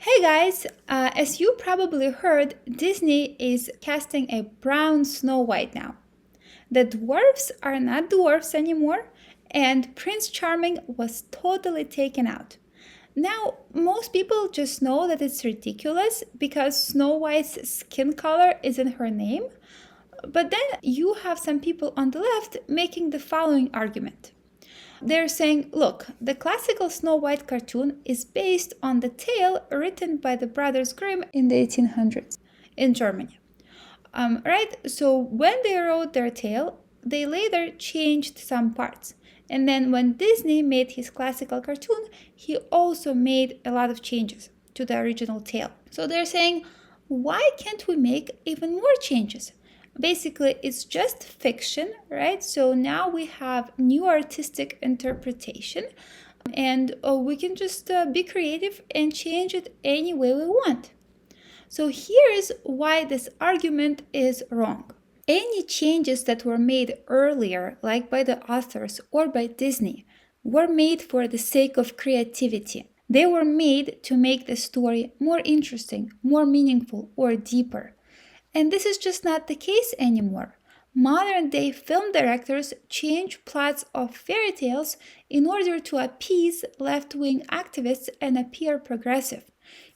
Hey guys, as you probably heard, Disney is casting a brown Snow White now. The dwarfs are not dwarfs anymore, and Prince Charming was totally taken out. Now, most people just know that it's ridiculous because Snow White's skin color isn't her name, but then you have some people on the left making the following argument. They're saying, look, the classical Snow White cartoon is based on the tale written by the Brothers Grimm in the 1800s in Germany. Right? So when they wrote their tale, they later changed some parts. And then when Disney made his classical cartoon, he also made a lot of changes to the original tale. So they're saying, why can't we make even more changes? Basically, it's just fiction, right? So now we have new artistic interpretation, and we can just be creative and change it any way we want. So here's why this argument is wrong. Any changes that were made earlier, like by the authors or by Disney, were made for the sake of creativity. They were made to make the story more interesting, more meaningful, or deeper. And this is just not the case anymore. Modern day film directors change plots of fairy tales in order to appease left wing activists and appear progressive.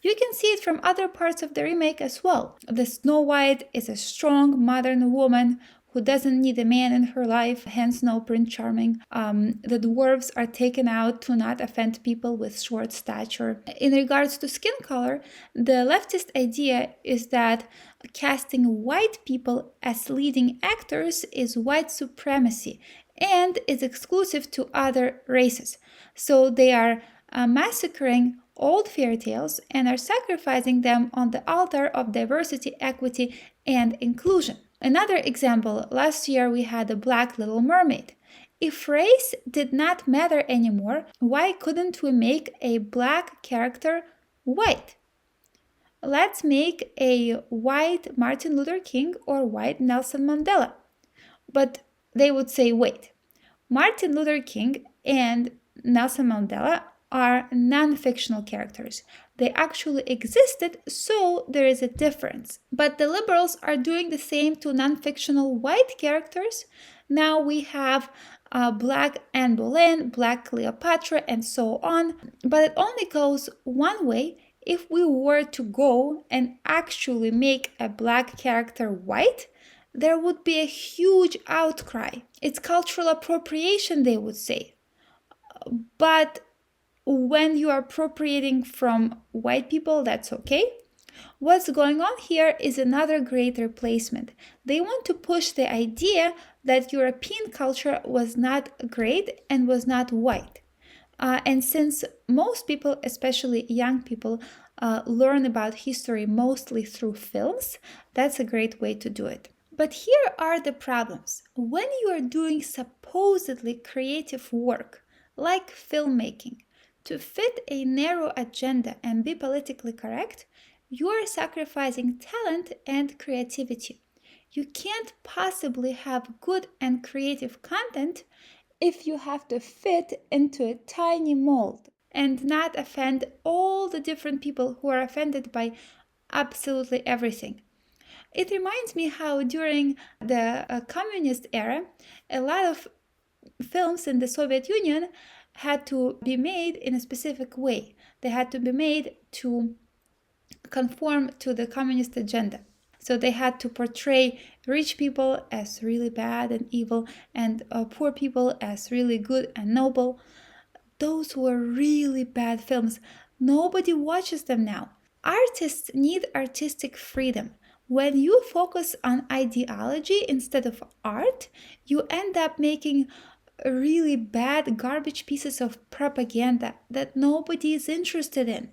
You can see it from other parts of the remake as well. The Snow White is a strong modern woman who doesn't need a man in her life, hence no Prince Charming. The dwarves are taken out to not offend people with short stature. In regards to skin color, the leftist idea is that casting white people as leading actors is white supremacy and is exclusive to other races. So they are massacring old fairy tales and are sacrificing them on the altar of diversity, equity, and inclusion. Another example, last year we had a Black Little Mermaid. If race did not matter anymore, why couldn't we make a black character white? Let's make a white Martin Luther King or white Nelson Mandela. But they would say, wait, Martin Luther King and Nelson Mandela are non-fictional characters. They actually existed, so there is a difference. But the liberals are doing the same to non-fictional white characters. Now we have Black Anne Boleyn, Black Cleopatra, and so on. But it only goes one way. If we were to go and actually make a black character white, there would be a huge outcry. It's cultural appropriation, they would say. But when you are appropriating from white people, that's okay. What's going on here is another great replacement. They want to push the idea that European culture was not great and was not white. And since most people, especially young people, learn about history mostly through films, that's a great way to do it. But here are the problems. When you are doing supposedly creative work, like filmmaking, to fit a narrow agenda and be politically correct, you are sacrificing talent and creativity. You can't possibly have good and creative content if you have to fit into a tiny mold and not offend all the different people who are offended by absolutely everything. It reminds me how during the communist era, a lot of films in the Soviet Union had to be made in a specific way. They had to be made to conform to the communist agenda. So they had to portray rich people as really bad and evil and poor people as really good and noble. Those were really bad films. Nobody watches them now. Artists need artistic freedom. When you focus on ideology instead of art, you end up making really bad garbage pieces of propaganda that nobody is interested in.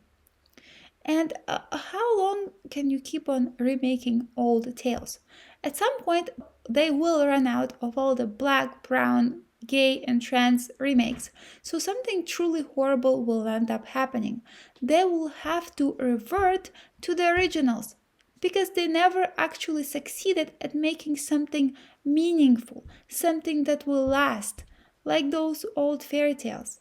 And how long can you keep on remaking old tales? At some point, they will run out of all the black, brown, gay, and trans remakes. So something truly horrible will end up happening. They will have to revert to the originals because they never actually succeeded at making something meaningful, something that will last, like those old fairy tales.